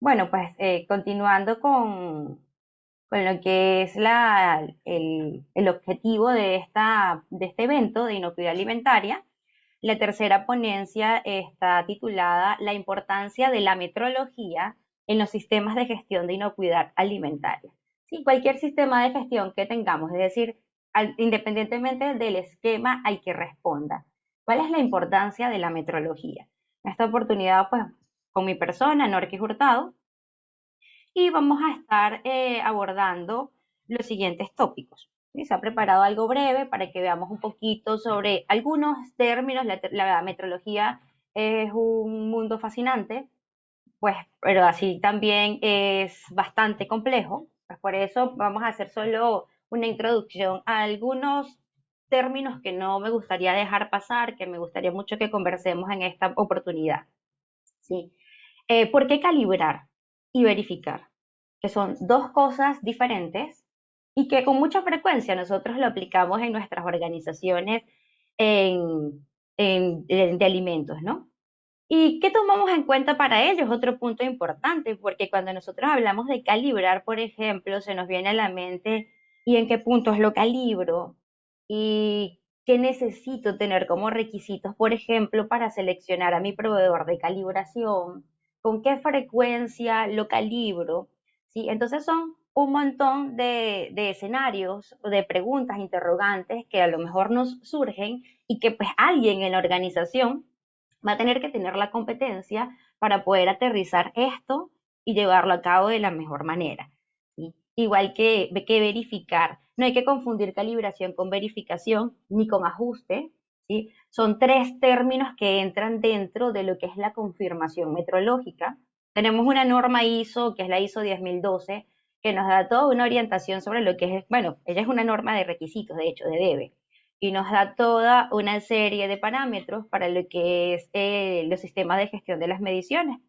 Bueno, pues continuando con lo que es el objetivo de este evento de inocuidad alimentaria, la tercera ponencia está titulada La importancia de la metrología en los sistemas de gestión de inocuidad alimentaria. Sí, cualquier sistema de gestión que tengamos, es decir, independientemente del esquema al que responda. ¿Cuál es la importancia de la metrología? En esta oportunidad, pues, con mi persona, Norquis Hurtado, y vamos a estar abordando los siguientes tópicos. ¿Sí? Se ha preparado algo breve para que veamos un poquito sobre algunos términos. La metrología es un mundo fascinante, pues, pero así también es bastante complejo. Pues por eso vamos a hacer solo una introducción a algunos términos que no me gustaría dejar pasar, que me gustaría mucho que conversemos en esta oportunidad. ¿Sí? ¿Por qué calibrar y verificar? Que son dos cosas diferentes y que con mucha frecuencia nosotros lo aplicamos en nuestras organizaciones de alimentos, ¿no? ¿Y qué tomamos en cuenta para ello? Es otro punto importante, porque cuando nosotros hablamos de calibrar, por ejemplo, se nos viene a la mente y en qué puntos lo calibro y qué necesito tener como requisitos, por ejemplo, para seleccionar a mi proveedor de calibración, con qué frecuencia lo calibro, ¿sí? Entonces son un montón de escenarios, de preguntas, interrogantes que a lo mejor nos surgen y que pues alguien en la organización va a tener que tener la competencia para poder aterrizar esto y llevarlo a cabo de la mejor manera. ¿Sí? Igual que verificar, no hay que confundir calibración con verificación ni con ajuste. ¿Sí? Son tres términos que entran dentro de lo que es la confirmación metrológica. Tenemos una norma ISO, que es la ISO 10012, que nos da toda una orientación sobre lo que es, bueno, ella es una norma de requisitos, de hecho, de debe, y nos da toda una serie de parámetros para lo que es los sistemas de gestión de las mediciones.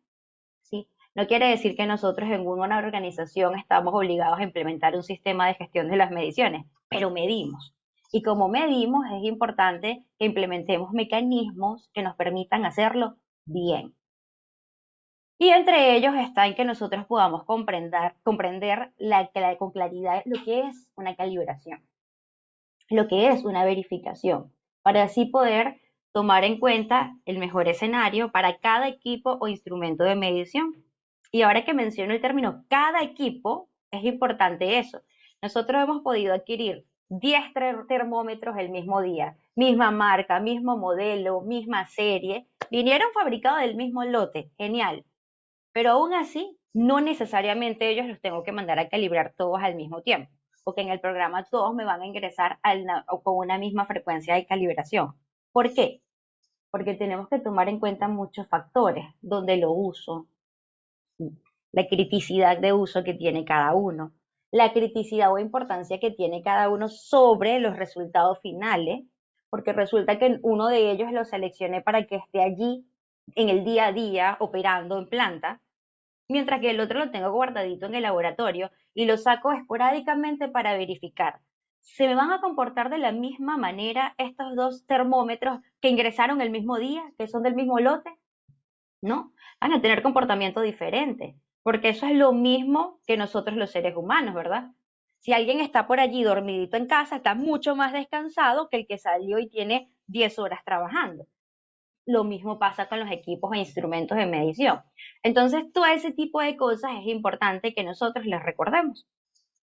¿Sí? No quiere decir que nosotros en una organización estamos obligados a implementar un sistema de gestión de las mediciones, pero medimos. Y como medimos, es importante que implementemos mecanismos que nos permitan hacerlo bien. Y entre ellos está en que nosotros podamos comprender con claridad lo que es una calibración, lo que es una verificación, para así poder tomar en cuenta el mejor escenario para cada equipo o instrumento de medición. Y ahora que menciono el término cada equipo, es importante eso. Nosotros hemos podido adquirir 10 termómetros el mismo día, misma marca, mismo modelo, misma serie, vinieron fabricados del mismo lote, genial, pero aún así, no necesariamente ellos los tengo que mandar a calibrar todos al mismo tiempo, porque en el programa todos me van a ingresar con una misma frecuencia de calibración. ¿Por qué? Porque tenemos que tomar en cuenta muchos factores, donde lo uso, la criticidad de uso que tiene cada uno, la criticidad o importancia que tiene cada uno sobre los resultados finales, porque resulta que uno de ellos lo seleccioné para que esté allí en el día a día operando en planta, mientras que el otro lo tengo guardadito en el laboratorio y lo saco esporádicamente para verificar. ¿Se me van a comportar de la misma manera estos dos termómetros que ingresaron el mismo día, que son del mismo lote? No, van a tener comportamiento diferente, porque eso es lo mismo que nosotros los seres humanos, ¿verdad? Si alguien está por allí dormidito en casa, está mucho más descansado que el que salió y tiene 10 horas trabajando. Lo mismo pasa con los equipos e instrumentos de medición. Entonces, todo ese tipo de cosas es importante que nosotros les recordemos.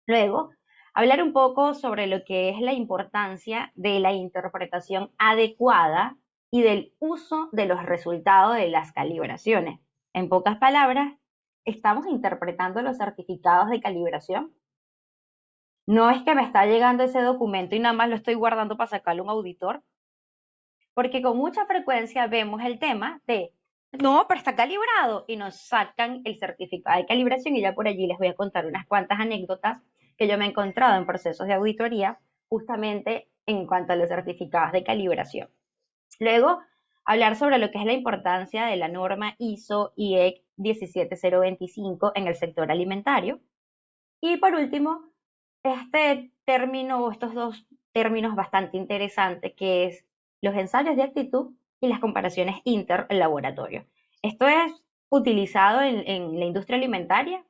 Luego, hablar un poco sobre lo que es la importancia de la interpretación adecuada y del uso de los resultados de las calibraciones. En pocas palabras, ¿estamos interpretando los certificados de calibración? No es que me está llegando ese documento y nada más lo estoy guardando para sacarle un auditor, porque con mucha frecuencia vemos el tema de, no, pero está calibrado y nos sacan el certificado de calibración y ya por allí les voy a contar unas cuantas anécdotas que yo me he encontrado en procesos de auditoría justamente en cuanto a los certificados de calibración. Luego, hablar sobre lo que es la importancia de la norma ISO IEC 17025 en el sector alimentario. Y por último, este término, estos dos términos bastante interesantes, que es los ensayos de actitud y las comparaciones interlaboratorio. ¿Esto es utilizado en la industria alimentaria?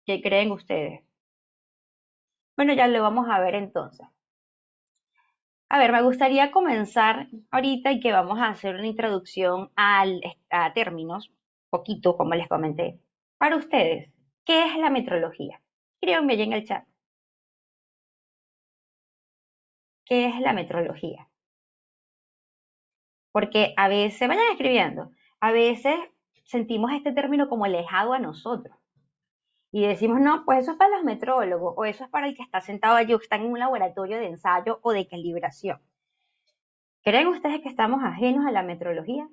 ¿Qué creen ustedes? Bueno, ya lo vamos a ver entonces. A ver, me gustaría comenzar ahorita y que vamos a hacer una introducción a términos, poquito como les comenté. Para ustedes, ¿qué es la metrología? Escríbanme allí en el chat. ¿Qué es la metrología? Porque a veces, vayan escribiendo, a veces sentimos este término como alejado a nosotros y decimos, no, pues eso es para los metrólogos o eso es para el que está sentado allí o está en un laboratorio de ensayo o de calibración. ¿Creen ustedes que estamos ajenos a la metrología?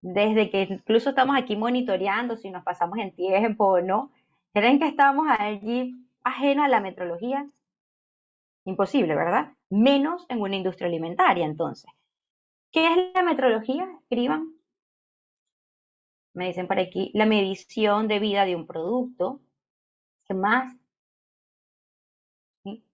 Desde que incluso estamos aquí monitoreando si nos pasamos en tiempo o no. ¿Creen que estamos allí ajenos a la metrología? Imposible, ¿verdad? Menos en una industria alimentaria, entonces. ¿Qué es la metrología? Escriban. Me dicen por aquí, la medición de vida de un producto. ¿Qué más? ¿Sí?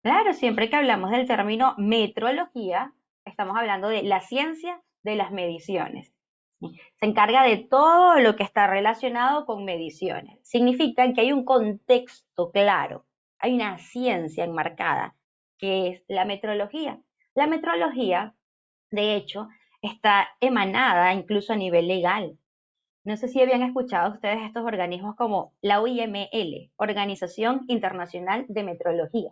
Claro, siempre que hablamos del término metrología, estamos hablando de la ciencia de las mediciones. ¿Sí? Se encarga de todo lo que está relacionado con mediciones. Significa que hay un contexto claro, hay una ciencia enmarcada, que es la metrología. La metrología, de hecho, está emanada incluso a nivel legal. No sé si habían escuchado ustedes estos organismos como la OIML, Organización Internacional de Metrología.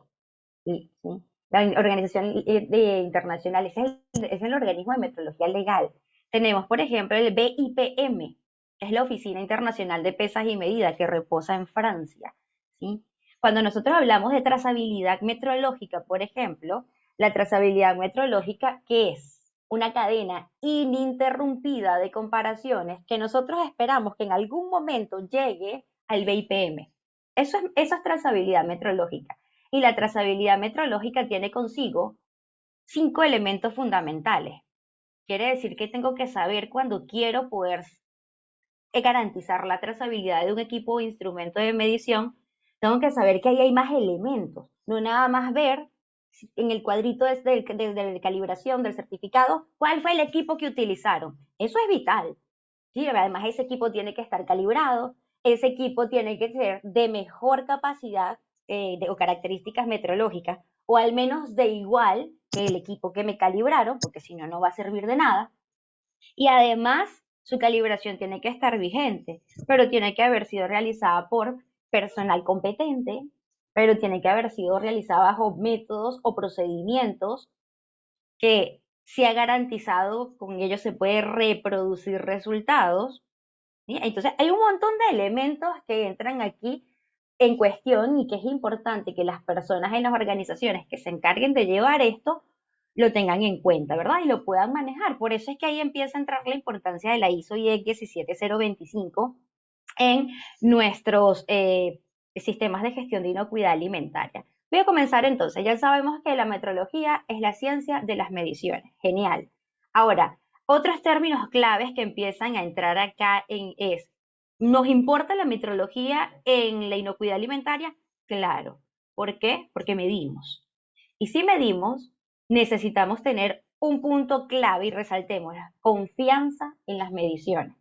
Sí, sí. La Organización Internacional es el organismo de metrología legal. Tenemos, por ejemplo, el BIPM, que es la Oficina Internacional de Pesas y Medidas, que reposa en Francia. ¿Sí? Cuando nosotros hablamos de trazabilidad metrológica, por ejemplo, la trazabilidad metrológica, ¿qué es? Una cadena ininterrumpida de comparaciones que nosotros esperamos que en algún momento llegue al BIPM. Eso es trazabilidad metrológica. Y la trazabilidad metrológica tiene consigo 5 elementos fundamentales. Quiere decir que tengo que saber cuando quiero poder garantizar la trazabilidad de un equipo o instrumento de medición, tengo que saber que ahí hay más elementos, no nada más ver en el cuadrito de calibración del certificado cuál fue el equipo que utilizaron. Eso es vital. ¿Sí? Además, ese equipo tiene que estar calibrado, ese equipo tiene que ser de mejor capacidad o características meteorológicas, o al menos de igual que el equipo que me calibraron, porque si no, no va a servir de nada. Y además, su calibración tiene que estar vigente, pero tiene que haber sido realizada por personal competente, pero tiene que haber sido realizada bajo métodos o procedimientos que se ha garantizado con ellos se puede reproducir resultados. ¿Sí? Entonces, hay un montón de elementos que entran aquí en cuestión y que es importante que las personas en las organizaciones que se encarguen de llevar esto lo tengan en cuenta, ¿verdad? Y lo puedan manejar. Por eso es que ahí empieza a entrar la importancia de la ISO IEC 17025 en nuestros sistemas de gestión de inocuidad alimentaria. Voy a comenzar entonces. Ya sabemos que la metrología es la ciencia de las mediciones. Genial. Ahora, otros términos claves que empiezan a entrar acá es, ¿nos importa la metrología en la inocuidad alimentaria? Claro. ¿Por qué? Porque medimos. Y si medimos, necesitamos tener un punto clave y resaltemos la confianza en las mediciones.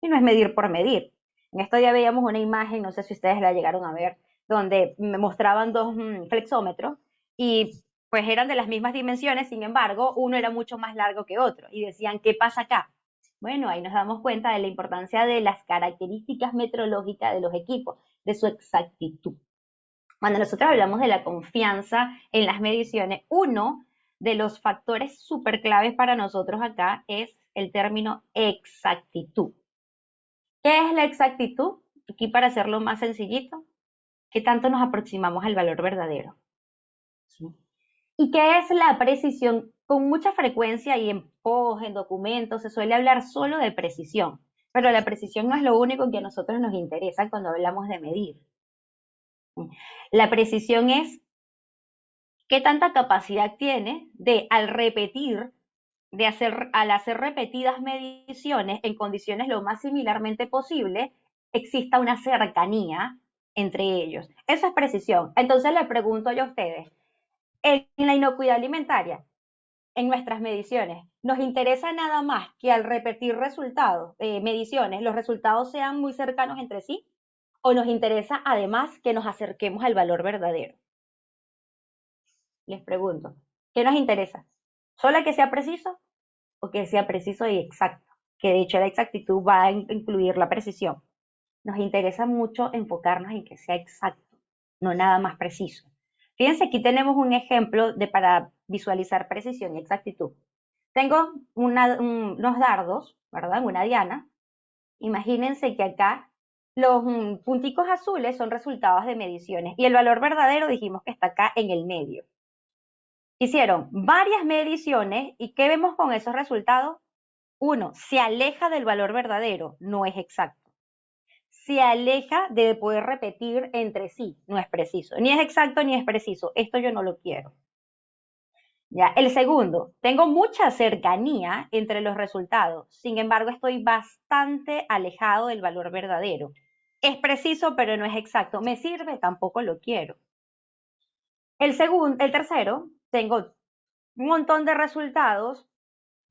Y no es medir por medir. En esto ya veíamos una imagen, no sé si ustedes la llegaron a ver, donde me mostraban dos flexómetros y pues eran de las mismas dimensiones, sin embargo, uno era mucho más largo que otro. Y decían, ¿qué pasa acá? Bueno, ahí nos damos cuenta de la importancia de las características metrológicas de los equipos, de su exactitud. Cuando nosotros hablamos de la confianza en las mediciones, uno de los factores súper claves para nosotros acá es el término exactitud. ¿Qué es la exactitud? Aquí para hacerlo más sencillito, ¿qué tanto nos aproximamos al valor verdadero? ¿Sí? ¿Y qué es la precisión? Con mucha frecuencia y en post, en documentos, se suele hablar solo de precisión, pero la precisión no es lo único que a nosotros nos interesa cuando hablamos de medir. La precisión es qué tanta capacidad tiene de al repetir, al hacer repetidas mediciones en condiciones lo más similarmente posible, exista una cercanía entre ellos. Eso es precisión. Entonces le pregunto yo a ustedes, en la inocuidad alimentaria, en nuestras mediciones. Nos interesa nada más que al repetir resultados, mediciones, los resultados sean muy cercanos entre sí, o nos interesa además que nos acerquemos al valor verdadero. Les pregunto, ¿qué nos interesa? ¿Solo que sea preciso o que sea preciso y exacto? Que de hecho la exactitud va a incluir la precisión. Nos interesa mucho enfocarnos en que sea exacto, no nada más preciso. Fíjense, aquí tenemos un ejemplo para visualizar precisión y exactitud. Tengo unos dardos, ¿verdad? Una diana. Imagínense que acá los punticos azules son resultados de mediciones y el valor verdadero dijimos que está acá en el medio. Hicieron varias mediciones y ¿qué vemos con esos resultados? Uno, se aleja del valor verdadero, no es exacto. Se aleja de poder repetir entre sí, no es preciso. Ni es exacto ni es preciso. Esto yo no lo quiero. Ya, el segundo, tengo mucha cercanía entre los resultados, sin embargo estoy bastante alejado del valor verdadero. Es preciso, pero no es exacto. ¿Me sirve? Tampoco lo quiero. El tercero, tengo un montón de resultados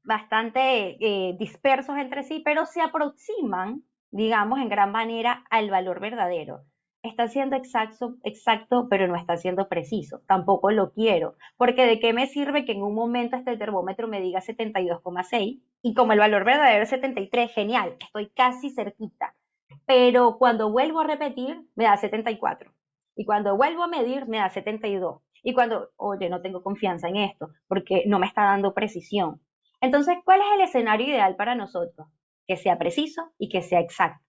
bastante dispersos entre sí, pero se aproximan, digamos, en gran manera al valor verdadero. Está siendo exacto, pero no está siendo preciso. Tampoco lo quiero, porque ¿de qué me sirve que en un momento este termómetro me diga 72,6 y como el valor verdadero es 73, genial, estoy casi cerquita, pero cuando vuelvo a repetir me da 74 y cuando vuelvo a medir me da 72 y cuando, oye, no tengo confianza en esto porque no me está dando precisión. Entonces, ¿cuál es el escenario ideal para nosotros? Que sea preciso y que sea exacto.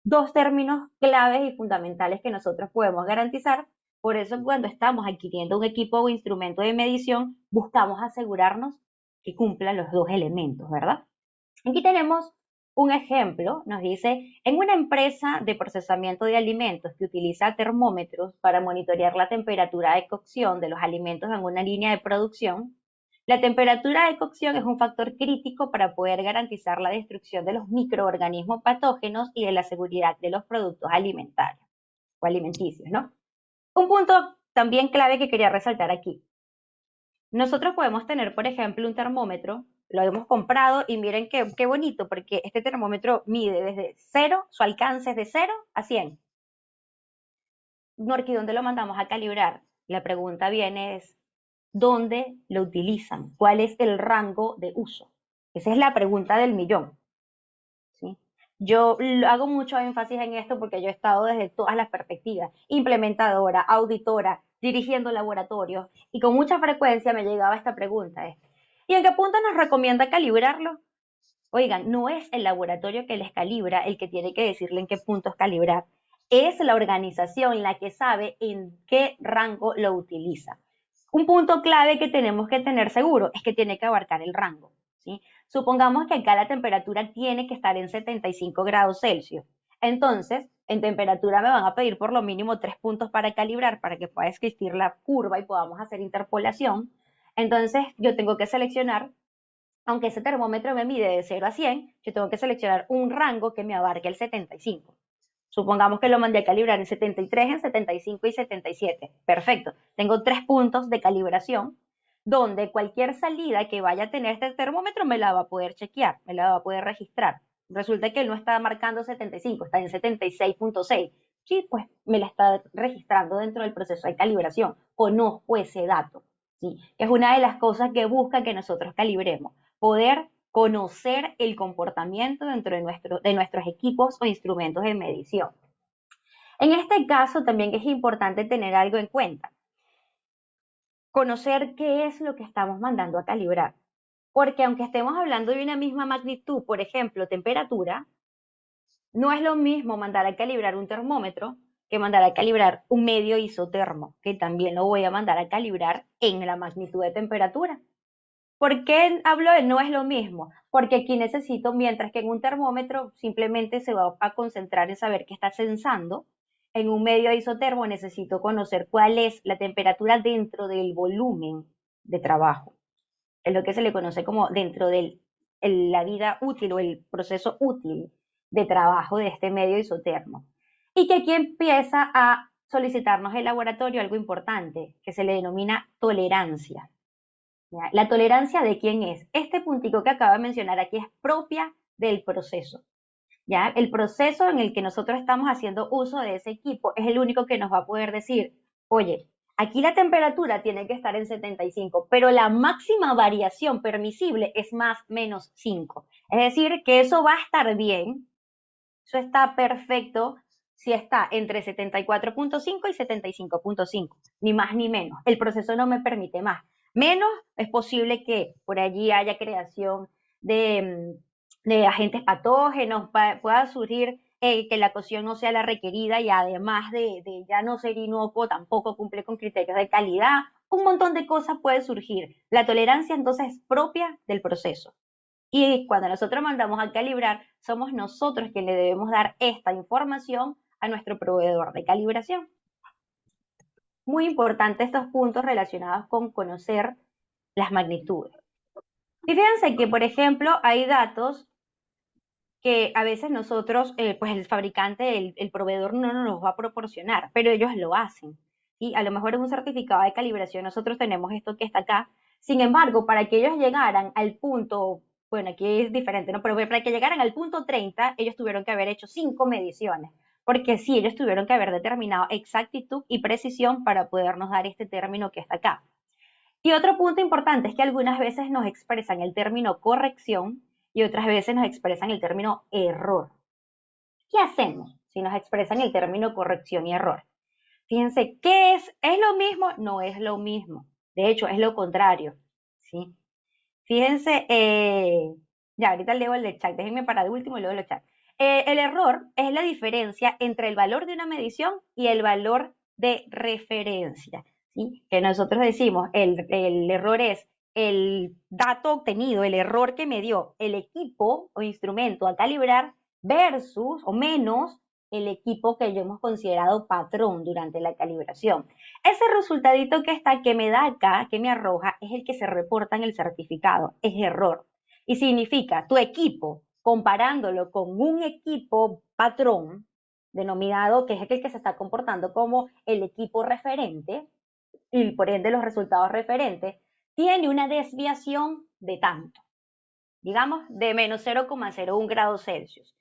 Dos términos claves y fundamentales que nosotros podemos garantizar. Por eso, cuando estamos adquiriendo un equipo o instrumento de medición, buscamos asegurarnos que cumplan los dos elementos, ¿verdad? Aquí tenemos un ejemplo, nos dice, en una empresa de procesamiento de alimentos que utiliza termómetros para monitorear la temperatura de cocción de los alimentos en una línea de producción, la temperatura de cocción es un factor crítico para poder garantizar la destrucción de los microorganismos patógenos y de la seguridad de los productos alimentarios o alimenticios, ¿no? Un punto también clave que quería resaltar aquí. Nosotros podemos tener, por ejemplo, un termómetro, lo hemos comprado y miren qué bonito, porque este termómetro mide desde 0, su alcance es de 0 a 100. Norqui, ¿dónde lo mandamos a calibrar? La pregunta viene es, ¿dónde lo utilizan? ¿Cuál es el rango de uso? Esa es la pregunta del millón. ¿Sí? Yo hago mucho énfasis en esto porque yo he estado desde todas las perspectivas, implementadora, auditora, dirigiendo laboratorios, y con mucha frecuencia me llegaba esta pregunta. ¿Y en qué punto nos recomienda calibrarlo? Oigan, no es el laboratorio que les calibra el que tiene que decirle en qué puntos calibrar. Es la organización la que sabe en qué rango lo utiliza. Un punto clave que tenemos que tener seguro es que tiene que abarcar el rango. ¿Sí? Supongamos que acá la temperatura tiene que estar en 75 grados Celsius. Entonces, en temperatura me van a pedir por lo mínimo 3 puntos para calibrar, para que pueda existir la curva y podamos hacer interpolación. Entonces, yo tengo que seleccionar, aunque ese termómetro me mide de 0 a 100, yo tengo que seleccionar un rango que me abarque el 75. Supongamos que lo mandé a calibrar en 73, en 75 y 77. Perfecto. Tengo 3 puntos de calibración donde cualquier salida que vaya a tener este termómetro me la va a poder chequear, me la va a poder registrar. Resulta que él no está marcando 75, está en 76.6. Sí, pues me la está registrando dentro del proceso de calibración. Conozco ese dato. ¿Sí? Es una de las cosas que busca que nosotros calibremos. Poder conocer el comportamiento dentro de nuestros equipos o instrumentos de medición. En este caso también es importante tener algo en cuenta, conocer qué es lo que estamos mandando a calibrar, porque aunque estemos hablando de una misma magnitud, por ejemplo, temperatura, no es lo mismo mandar a calibrar un termómetro que mandar a calibrar un medio isotermo, que también lo voy a mandar a calibrar en la magnitud de temperatura. ¿Por qué hablo de no es lo mismo? Porque aquí necesito, mientras que en un termómetro simplemente se va a concentrar en saber qué está sensando, en un medio isotermo necesito conocer cuál es la temperatura dentro del volumen de trabajo. Es lo que se le conoce como dentro de la vida útil o el proceso útil de trabajo de este medio isotermo. Y que aquí empieza a solicitarnos el laboratorio algo importante, que se le denomina tolerancia. ¿Ya? La tolerancia de quién es. Este puntico que acabo de mencionar aquí es propia del proceso. ¿Ya? El proceso en el que nosotros estamos haciendo uso de ese equipo es el único que nos va a poder decir, oye, aquí la temperatura tiene que estar en 75, pero la máxima variación permisible es más menos 5. Es decir, que eso va a estar bien, eso está perfecto si está entre 74.5 y 75.5, ni más ni menos. El proceso no me permite más. Menos es posible que por allí haya creación de agentes patógenos, pueda surgir que la cocción no sea la requerida y además de ya no ser inocuo, tampoco cumple con criterios de calidad. Un montón de cosas puede surgir. La tolerancia entonces es propia del proceso. Y cuando nosotros mandamos a calibrar, somos nosotros quienes le debemos dar esta información a nuestro proveedor de calibración. Muy importante estos puntos relacionados con conocer las magnitudes. Y fíjense que, por ejemplo, hay datos que a veces nosotros, pues el fabricante, el proveedor no nos los va a proporcionar, pero ellos lo hacen. Y a lo mejor es un certificado de calibración, nosotros tenemos esto que está acá. Sin embargo, para que ellos llegaran al punto, bueno, aquí es diferente, ¿no? Pero para que llegaran al punto 30, ellos tuvieron que haber hecho 5 mediciones. Porque sí, ellos tuvieron que haber determinado exactitud y precisión para podernos dar este término que está acá. Y otro punto importante es que algunas veces nos expresan el término corrección y otras veces nos expresan el término error. ¿Qué hacemos si nos expresan el término corrección y error? Fíjense, ¿qué es? ¿Es lo mismo? No es lo mismo. De hecho, es lo contrario. ¿Sí? Fíjense, ya ahorita leo el del chat, déjenme para de último y luego el chat. El error es la diferencia entre el valor de una medición y el valor de referencia. ¿Sí? Que nosotros decimos, el error es el dato obtenido, el error que me dio el equipo o instrumento a calibrar versus o menos el equipo que yo hemos considerado patrón durante la calibración. Ese resultadito que está, que me da acá, que me arroja, es el que se reporta en el certificado, es error. Y significa tu equipo, comparándolo con un equipo patrón, denominado, que es el que se está comportando como el equipo referente, y por ende los resultados referentes, tiene una desviación de tanto, digamos, de menos 0,01 grados Celsius.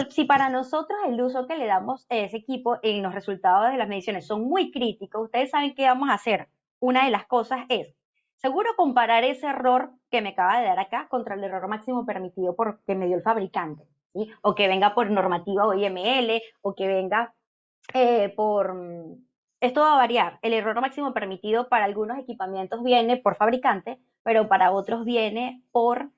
Si para nosotros el uso que le damos a ese equipo en los resultados de las mediciones son muy críticos, ustedes saben qué vamos a hacer. Una de las cosas es, seguro comparar ese error que me acaba de dar acá contra el error máximo permitido por que me dio el fabricante, ¿sí? O que venga por normativa OIML, o que venga por... Esto va a variar. El error máximo permitido para algunos equipamientos viene por fabricante, pero para otros viene por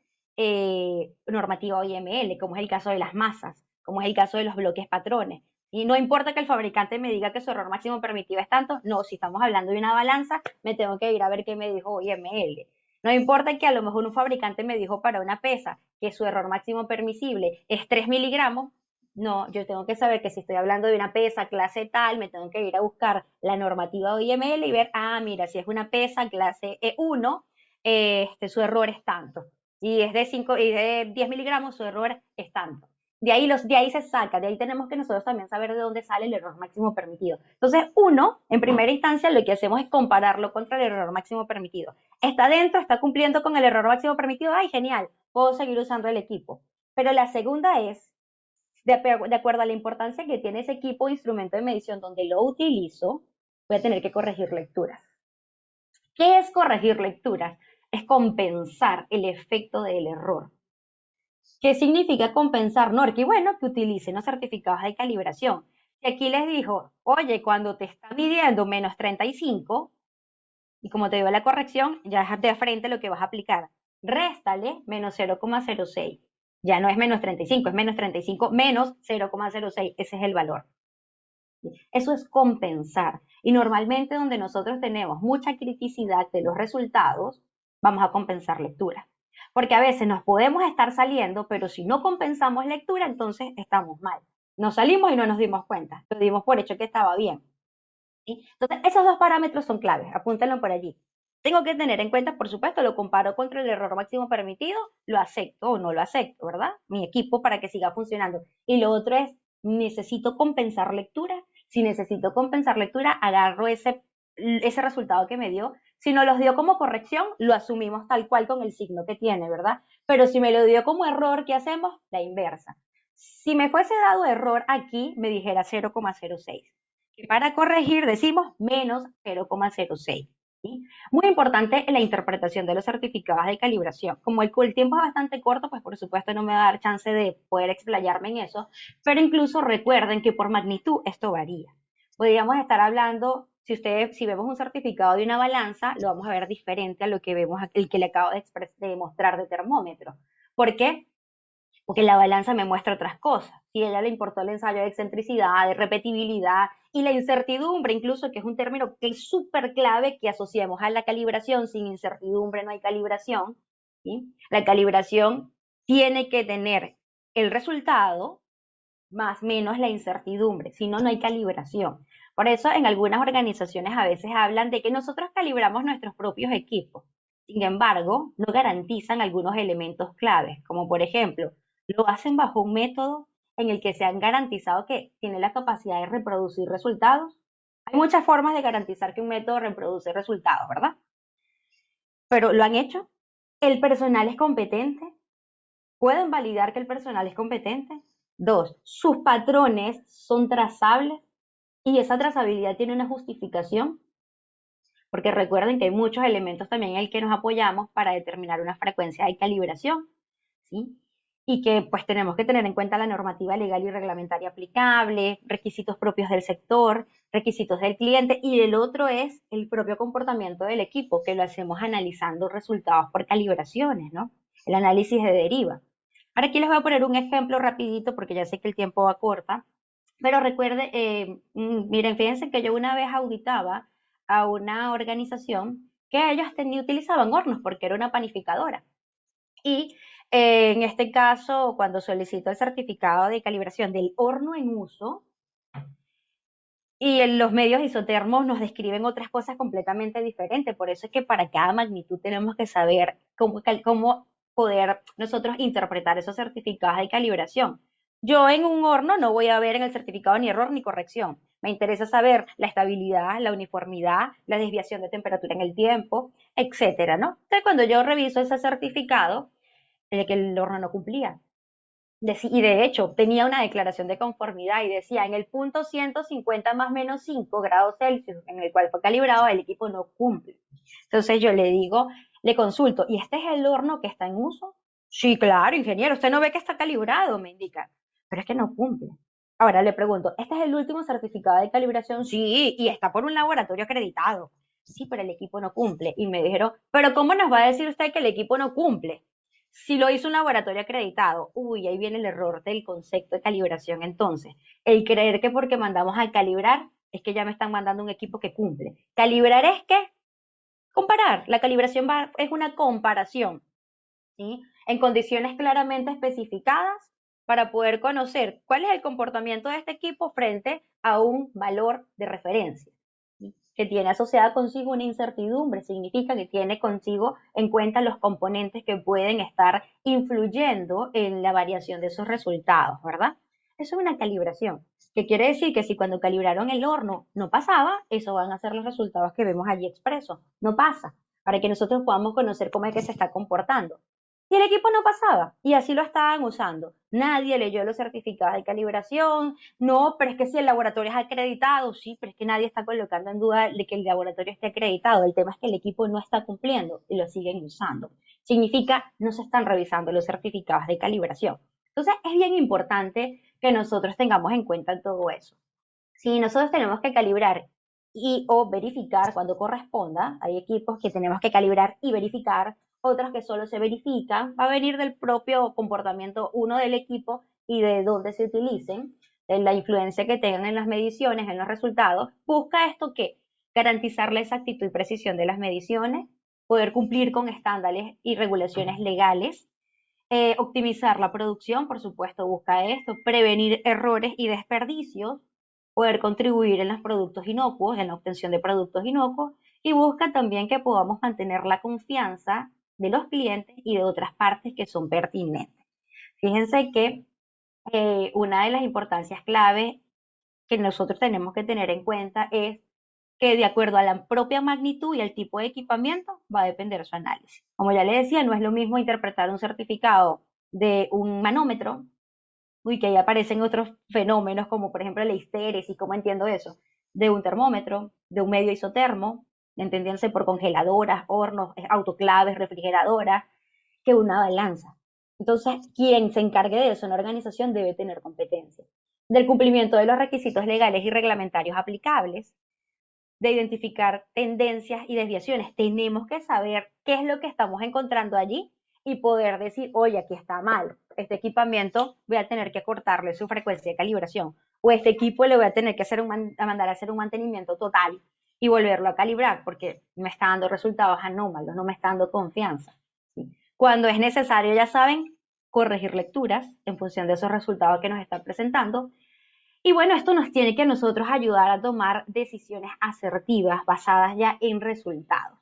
normativa OIML, como es el caso de las masas, como es el caso de los bloques patrones. Y no importa que el fabricante me diga que su error máximo permitido es tanto, no, si estamos hablando de una balanza, me tengo que ir a ver qué me dijo OIML. No importa que a lo mejor un fabricante me dijo para una pesa que su error máximo permisible es 3 miligramos, no, yo tengo que saber que si estoy hablando de una pesa clase tal, me tengo que ir a buscar la normativa OIML y ver, mira, si es una pesa clase E1, su error es tanto. Y es de 5 y de 10 miligramos, su error es tanto. De ahí se saca, de ahí tenemos que nosotros también saber de dónde sale el error máximo permitido. Entonces, uno, en primera instancia, lo que hacemos es compararlo contra el error máximo permitido. ¿Está dentro? ¿Está cumpliendo con el error máximo permitido? ¡Ay, genial! Puedo seguir usando el equipo. Pero la segunda es, de acuerdo a la importancia que tiene ese equipo o instrumento de medición donde lo utilizo, voy a tener que corregir lecturas. ¿Qué es corregir lecturas? Es compensar el efecto del error. ¿Qué significa compensar, Norqui? Bueno, que utilicen los certificados de calibración. Y aquí les dijo, oye, cuando te está midiendo menos 35, y como te dio la corrección, ya es de frente lo que vas a aplicar. Réstale menos 0,06. Ya no es menos 35, es menos 35 menos 0,06. Ese es el valor. Eso es compensar. Y normalmente donde nosotros tenemos mucha criticidad de los resultados, vamos a compensar lectura. Porque a veces nos podemos estar saliendo, pero si no compensamos lectura, entonces estamos mal. Nos salimos y no nos dimos cuenta. Lo dimos por hecho que estaba bien. ¿Sí? Entonces, esos dos parámetros son claves. Apúntenlo por allí. Tengo que tener en cuenta, por supuesto, lo comparo contra el error máximo permitido, lo acepto o no lo acepto, ¿verdad? Mi equipo para que siga funcionando. Y lo otro es, necesito compensar lectura. Si necesito compensar lectura, agarro ese resultado que me dio, Si nos los dio como corrección, lo asumimos tal cual con el signo que tiene, ¿verdad? Pero si me lo dio como error, ¿qué hacemos? La inversa. Si me fuese dado error aquí, me dijera 0,06. Y para corregir decimos menos 0,06. ¿Sí? Muy importante la interpretación de los certificados de calibración. Como el tiempo es bastante corto, pues por supuesto no me va a dar chance de poder explayarme en eso, pero incluso recuerden que por magnitud esto varía. Podríamos estar hablando, si vemos un certificado de una balanza, lo vamos a ver diferente a lo que vemos, el que le acabo de mostrar de termómetro. ¿Por qué? Porque la balanza me muestra otras cosas. Si a ella le importó el ensayo de excentricidad, de repetibilidad y la incertidumbre, incluso, que es un término que es súper clave que asociamos a la calibración. Sin incertidumbre no hay calibración. ¿Sí? La calibración tiene que tener el resultado más menos la incertidumbre, si no, no hay calibración. Por eso en algunas organizaciones a veces hablan de que nosotros calibramos nuestros propios equipos. Sin embargo, no garantizan algunos elementos claves, como por ejemplo, lo hacen bajo un método en el que se han garantizado que tiene la capacidad de reproducir resultados. Hay muchas formas de garantizar que un método reproduce resultados, ¿verdad? Pero ¿lo han hecho? ¿El personal es competente? ¿Pueden validar que el personal es competente? Dos, sus patrones son trazables y esa trazabilidad tiene una justificación, porque recuerden que hay muchos elementos también en el que nos apoyamos para determinar una frecuencia de calibración, ¿sí? Y que pues tenemos que tener en cuenta la normativa legal y reglamentaria aplicable, requisitos propios del sector, requisitos del cliente, y el otro es el propio comportamiento del equipo, que lo hacemos analizando resultados por calibraciones, ¿no? El análisis de deriva. Ahora aquí les voy a poner un ejemplo rapidito porque ya sé que el tiempo va corta, pero recuerde, miren, fíjense que yo una vez auditaba a una organización que ellos utilizaban hornos porque era una panificadora. Y en este caso, cuando solicito el certificado de calibración del horno en uso, y en los medios isotermos nos describen otras cosas completamente diferentes. Por eso es que para cada magnitud tenemos que saber cómo poder nosotros interpretar esos certificados de calibración. Yo en un horno no voy a ver en el certificado ni error ni corrección. Me interesa saber la estabilidad, la uniformidad, la desviación de temperatura en el tiempo, etcétera, ¿no? Entonces, cuando yo reviso ese certificado, de que el horno no cumplía, y de hecho, tenía una declaración de conformidad y decía, en el punto 150 más menos 5 grados Celsius, en el cual fue calibrado, el equipo no cumple. Entonces yo le digo, le consulto, ¿y este es el horno que está en uso? Sí, claro, ingeniero, usted no ve que está calibrado, me indica, pero es que no cumple. Ahora le pregunto, ¿este es el último certificado de calibración? Sí, y está por un laboratorio acreditado. Sí, pero el equipo no cumple. Y me dijeron, pero ¿cómo nos va a decir usted que el equipo no cumple? Si lo hizo un laboratorio acreditado, uy, ahí viene el error del concepto de calibración. Entonces, el creer que porque mandamos a calibrar es que ya me están mandando un equipo que cumple. Calibrar es que comparar. La calibración es una comparación, ¿sí? En condiciones claramente especificadas para poder conocer cuál es el comportamiento de este equipo frente a un valor de referencia, ¿sí? Que tiene asociada consigo una incertidumbre, significa que tiene consigo en cuenta los componentes que pueden estar influyendo en la variación de esos resultados, ¿verdad? Eso es una calibración, que quiere decir que si cuando calibraron el horno no pasaba, eso van a ser los resultados que vemos allí expresos, no pasa, para que nosotros podamos conocer cómo es que se está comportando. Y el equipo no pasaba, y así lo estaban usando. Nadie leyó los certificados de calibración. No, pero es que si el laboratorio es acreditado, sí, pero es que nadie está colocando en duda de que el laboratorio esté acreditado. El tema es que el equipo no está cumpliendo y lo siguen usando. Significa, no se están revisando los certificados de calibración. Entonces, es bien importante que nosotros tengamos en cuenta todo eso. Si nosotros tenemos que calibrar y o verificar cuando corresponda, hay equipos que tenemos que calibrar y verificar, otros que solo se verifican, va a venir del propio comportamiento uno del equipo y de dónde se utilicen, de la influencia que tengan en las mediciones, en los resultados. Busca esto que garantizar la exactitud y precisión de las mediciones, poder cumplir con estándares y regulaciones legales, optimizar la producción, por supuesto, busca esto, prevenir errores y desperdicios, poder contribuir en los productos inocuos, en la obtención de productos inocuos, y busca también que podamos mantener la confianza de los clientes y de otras partes que son pertinentes. Fíjense que una de las importancias claves que nosotros tenemos que tener en cuenta es que de acuerdo a la propia magnitud y el tipo de equipamiento va a depender su análisis. Como ya le decía, no es lo mismo interpretar un certificado de un manómetro, uy, que ahí aparecen otros fenómenos como por ejemplo la histéresis, ¿cómo entiendo eso? De un termómetro, de un medio isotermo, entendiéndose por congeladoras, hornos, autoclaves, refrigeradoras, que una balanza. Entonces, quien se encargue de eso en la organización debe tener competencia. Del cumplimiento de los requisitos legales y reglamentarios aplicables, de identificar tendencias y desviaciones. Tenemos que saber qué es lo que estamos encontrando allí y poder decir, oye, aquí está mal, este equipamiento voy a tener que cortarle su frecuencia de calibración, o este equipo le voy a tener que mandar a hacer un mantenimiento total y volverlo a calibrar porque me está dando resultados anómalos, no me está dando confianza. ¿Sí? Cuando es necesario, ya saben, corregir lecturas en función de esos resultados que nos están presentando. Y bueno, esto nos tiene que a nosotros ayudar a tomar decisiones asertivas basadas ya en resultados.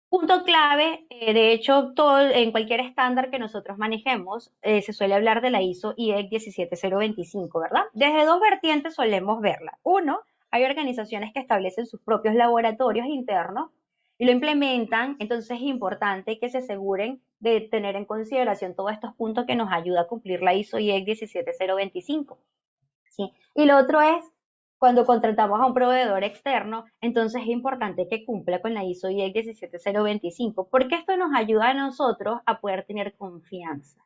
Punto clave, de hecho, en cualquier estándar que nosotros manejemos, se suele hablar de la ISO IEC 17025, ¿verdad? Desde dos vertientes solemos verla. Uno, hay organizaciones que establecen sus propios laboratorios internos y lo implementan, entonces es importante que se aseguren de tener en consideración todos estos puntos que nos ayuda a cumplir la ISO IEC 17025. ¿Sí? Y lo otro es, cuando contratamos a un proveedor externo, entonces es importante que cumpla con la ISO IEC 17025, porque esto nos ayuda a nosotros a poder tener confianza.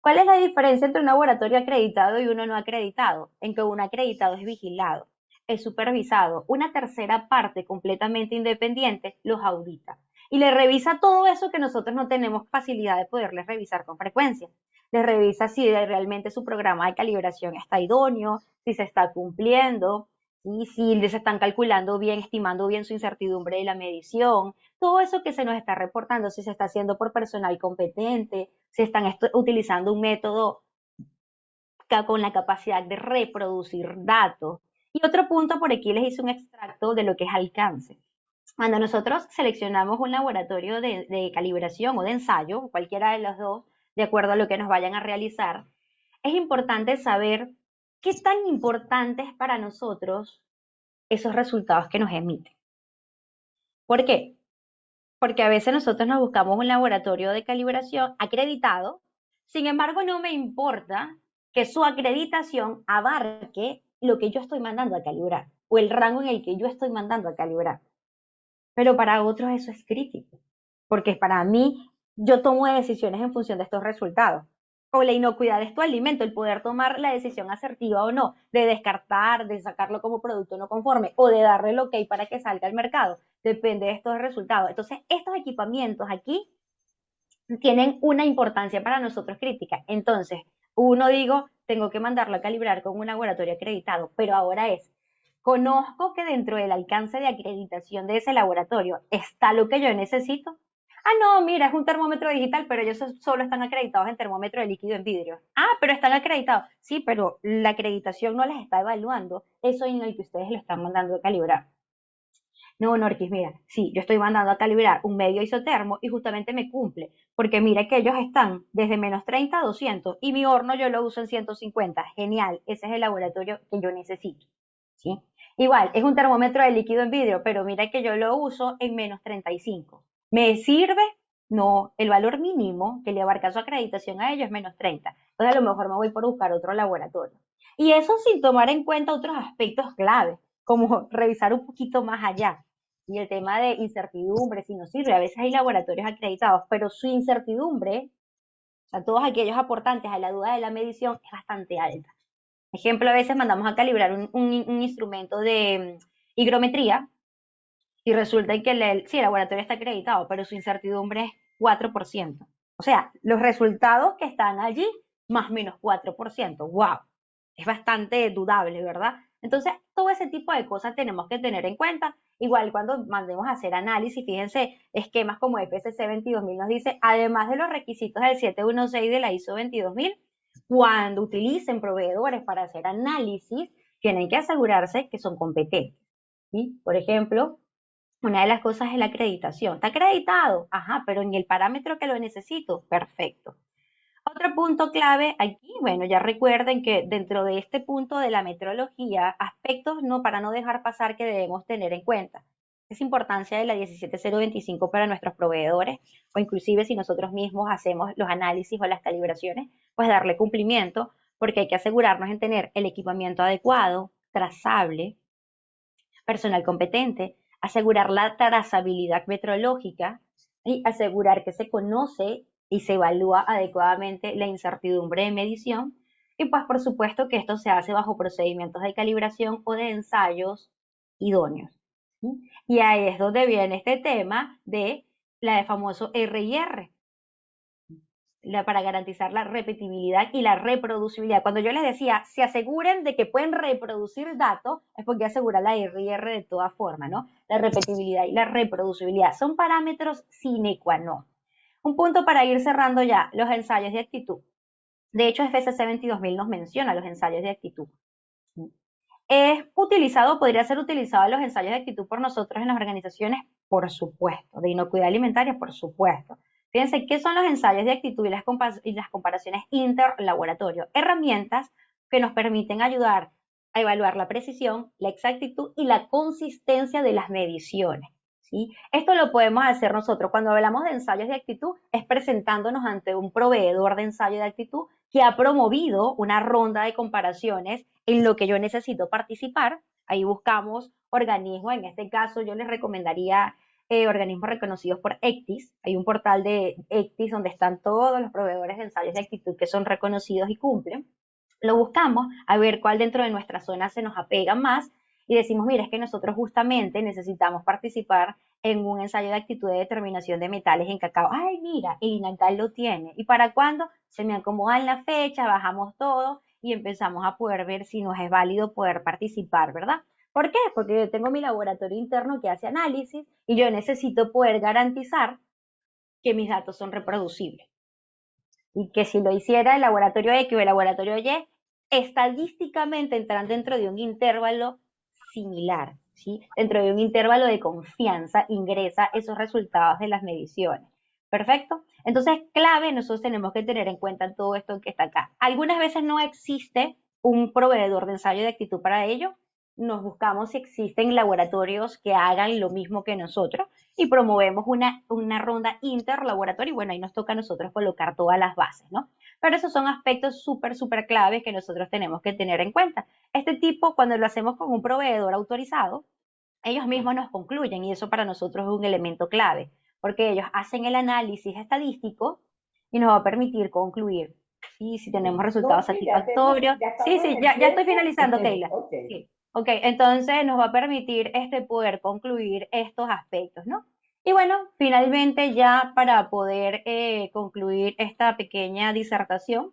¿Cuál es la diferencia entre un laboratorio acreditado y uno no acreditado? En que uno acreditado es vigilado, es supervisado, una tercera parte completamente independiente los audita y le revisa todo eso que nosotros no tenemos facilidad de poderles revisar con frecuencia. Les revisa si realmente su programa de calibración está idóneo, si se está cumpliendo, y si les están calculando bien, estimando bien su incertidumbre de la medición, todo eso que se nos está reportando, si se está haciendo por personal competente, si están utilizando un método con la capacidad de reproducir datos. Y otro punto, por aquí les hice un extracto de lo que es alcance. Cuando nosotros seleccionamos un laboratorio de calibración o de ensayo, cualquiera de los dos, de acuerdo a lo que nos vayan a realizar, es importante saber qué tan importante es para nosotros esos resultados que nos emiten. ¿Por qué? Porque a veces nosotros nos buscamos un laboratorio de calibración acreditado, sin embargo no me importa que su acreditación abarque lo que yo estoy mandando a calibrar o el rango en el que yo estoy mandando a calibrar. Pero para otros eso es crítico, porque para mí yo tomo decisiones en función de estos resultados. O la inocuidad de tu alimento, el poder tomar la decisión asertiva o no, de descartar, de sacarlo como producto no conforme o de darle el ok para que salga al mercado, depende de estos resultados. Entonces, estos equipamientos aquí tienen una importancia para nosotros crítica. Entonces, uno digo, tengo que mandarlo a calibrar con un laboratorio acreditado, pero ahora es, conozco que dentro del alcance de acreditación de ese laboratorio está lo que yo necesito. Ah, no, mira, es un termómetro digital, pero ellos solo están acreditados en termómetro de líquido en vidrio. Ah, pero están acreditados. Sí, pero la acreditación no les está evaluando eso en el que ustedes le están mandando a calibrar. No, Norquis, mira, sí, yo estoy mandando a calibrar un medio isotermo y justamente me cumple, porque mira que ellos están desde -30 a 200 y mi horno yo lo uso en 150. Genial, ese es el laboratorio que yo necesito. ¿Sí? Igual, es un termómetro de líquido en vidrio, pero mira que yo lo uso en -35. ¿Me sirve? No, el valor mínimo que le abarca su acreditación a ellos es -30. Entonces a lo mejor me voy por buscar otro laboratorio. Y eso sin tomar en cuenta otros aspectos claves, como revisar un poquito más allá. Y el tema de incertidumbre, si no sirve, a veces hay laboratorios acreditados, pero su incertidumbre, o sea, todos aquellos aportantes a la duda de la medición, es bastante alta. Ejemplo, a veces mandamos a calibrar un instrumento de higrometría y resulta que sí, el laboratorio está acreditado, pero su incertidumbre es 4%. O sea, los resultados que están allí, más o menos 4%. ¡Wow! Es bastante dudable, ¿verdad? Entonces, todo ese tipo de cosas tenemos que tener en cuenta. Igual cuando mandemos a hacer análisis, fíjense, esquemas como FSC 22000 nos dice, además de los requisitos del 716 de la ISO 22000, cuando utilicen proveedores para hacer análisis, tienen que asegurarse que son competentes. ¿Sí? Por ejemplo, una de las cosas es la acreditación. ¿Está acreditado? Ajá, pero en el parámetro que lo necesito, perfecto. Otro punto clave aquí, bueno, ya recuerden que dentro de este punto de la metrología, aspectos no para no dejar pasar que debemos tener en cuenta. Es importancia de la 17025 para nuestros proveedores o inclusive si nosotros mismos hacemos los análisis o las calibraciones, pues darle cumplimiento porque hay que asegurarnos en tener el equipamiento adecuado, trazable, personal competente, asegurar la trazabilidad metrológica y asegurar que se conoce y se evalúa adecuadamente la incertidumbre de medición y pues por supuesto que esto se hace bajo procedimientos de calibración o de ensayos idóneos. ¿Sí? Y ahí es donde viene este tema de la de famoso R&R, para garantizar la repetibilidad y la reproducibilidad. Cuando yo les decía, se aseguren de que pueden reproducir datos, es porque asegura la R&R de toda forma, ¿no? La repetibilidad y la reproducibilidad son parámetros sine qua non. Un punto para ir cerrando ya, los ensayos de actitud. De hecho, FCC 22000 nos menciona los ensayos de actitud. ¿Es utilizado, podría ser utilizado los ensayos de actitud por nosotros en las organizaciones? Por supuesto. De inocuidad alimentaria, por supuesto. Fíjense, ¿qué son los ensayos de actitud y las comparaciones interlaboratorio? Herramientas que nos permiten ayudar a evaluar la precisión, la exactitud y la consistencia de las mediciones. ¿Sí? Esto lo podemos hacer nosotros. Cuando hablamos de ensayos de actitud, es presentándonos ante un proveedor de ensayo de actitud que ha promovido una ronda de comparaciones en lo que yo necesito participar. Ahí buscamos organismos, en este caso yo les recomendaría organismos reconocidos por ECTIS. Hay un portal de ECTIS donde están todos los proveedores de ensayos de actitud que son reconocidos y cumplen. Lo buscamos a ver cuál dentro de nuestra zona se nos apega más y decimos, mira, es que nosotros justamente necesitamos participar en un ensayo de actitud de determinación de metales en cacao. Ay, mira, el INACAL lo tiene. ¿Y para cuándo? Se me acomodan la fecha, bajamos todo y empezamos a poder ver si nos es válido poder participar, ¿verdad? ¿Por qué? Porque yo tengo mi laboratorio interno que hace análisis y yo necesito poder garantizar que mis datos son reproducibles y que si lo hiciera el laboratorio X o el laboratorio Y, estadísticamente entran dentro de un intervalo similar, ¿sí? Dentro de un intervalo de confianza ingresa esos resultados de las mediciones. ¿Perfecto? Entonces, clave, nosotros tenemos que tener en cuenta todo esto que está acá. Algunas veces no existe un proveedor de ensayo de actitud para ello. Nos buscamos si existen laboratorios que hagan lo mismo que nosotros y promovemos una ronda interlaboratoria y bueno, ahí nos toca a nosotros colocar todas las bases, ¿no? Pero esos son aspectos súper claves que nosotros tenemos que tener en cuenta. Este tipo, cuando lo hacemos con un proveedor autorizado, ellos mismos nos concluyen y eso para nosotros es un elemento clave, porque ellos hacen el análisis estadístico y nos va a permitir concluir. Y si tenemos No, resultados sí, satisfactorios. ya Sí, estamos en sí, el ya estoy tiempo. finalizando, Keila. Ok. Sí. Ok, entonces nos va a permitir poder concluir estos aspectos, ¿no? Y bueno, finalmente ya para poder concluir esta pequeña disertación,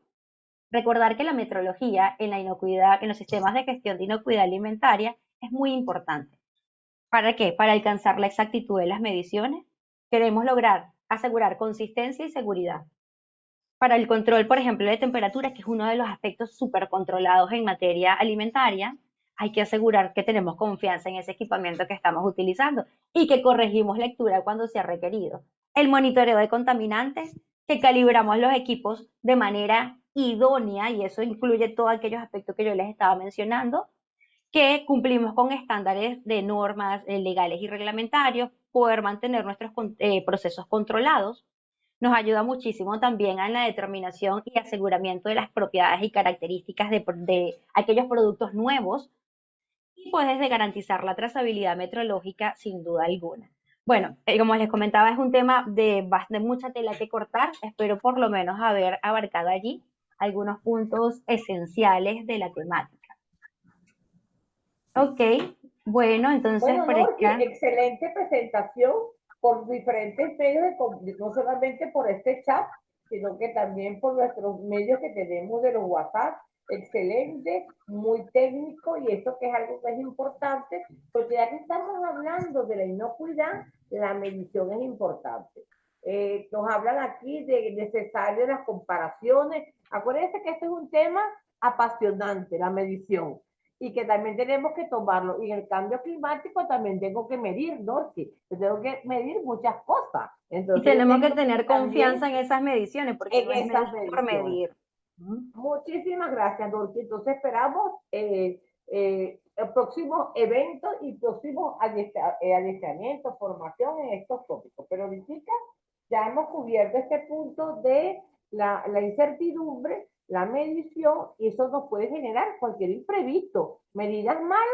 recordar que la metrología en la inocuidad, en los sistemas de gestión de inocuidad alimentaria es muy importante. ¿Para qué? Para alcanzar la exactitud de las mediciones. Queremos lograr asegurar consistencia y seguridad. Para el control, por ejemplo, de temperatura, que es uno de los aspectos súper controlados en materia alimentaria, hay que asegurar que tenemos confianza en ese equipamiento que estamos utilizando y que corregimos lectura cuando sea requerido. El monitoreo de contaminantes, que calibramos los equipos de manera idónea, y eso incluye todos aquellos aspectos que yo les estaba mencionando, que cumplimos con estándares de normas legales y reglamentarios, poder mantener nuestros procesos controlados. Nos ayuda muchísimo también en la determinación y aseguramiento de las propiedades y características de aquellos productos nuevos y puedes de garantizar la trazabilidad metrológica sin duda alguna. Bueno, como les comentaba, es un tema de mucha tela que cortar. Espero por lo menos haber abarcado allí algunos puntos esenciales de la temática. Ok, bueno, entonces Bueno, por Norsi, acá. excelente presentación por diferentes medios, no solamente por este chat, sino que también por nuestros medios que tenemos de los WhatsApp. Excelente, muy técnico y eso que es algo que es importante, porque ya que estamos hablando de la inocuidad, la medición es importante. Nos hablan aquí de necesario las comparaciones. Acuérdense que este es un tema apasionante, la medición y que también tenemos que tomarlo. Y en el cambio climático también tengo que medir, ¿no? Sí, yo tengo que medir muchas cosas. Y Entonces yo tenemos que tengo que tener también confianza en esas mediciones, porque en no es esas medir por mediciones. medir. ¿Mm? Muchísimas gracias, Dorothy. Entonces esperamos el próximo evento y próximo adiestramiento, formación en estos tópicos. Pero ahorita ya hemos cubierto este punto de la incertidumbre, la medición, y eso nos puede generar cualquier imprevisto. Medidas malas,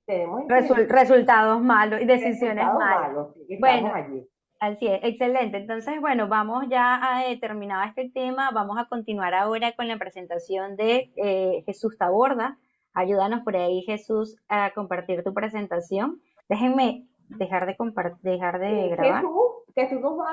tenemos Resultados malos y decisiones resultados malas. malos. Bueno, Estamos allí. así es, excelente. Entonces, bueno, vamos ya a terminar este tema. Vamos a continuar ahora con la presentación de Jesús Taborda. Ayúdanos por ahí, Jesús, a compartir tu presentación. Déjenme dejar de grabar. Jesús nos va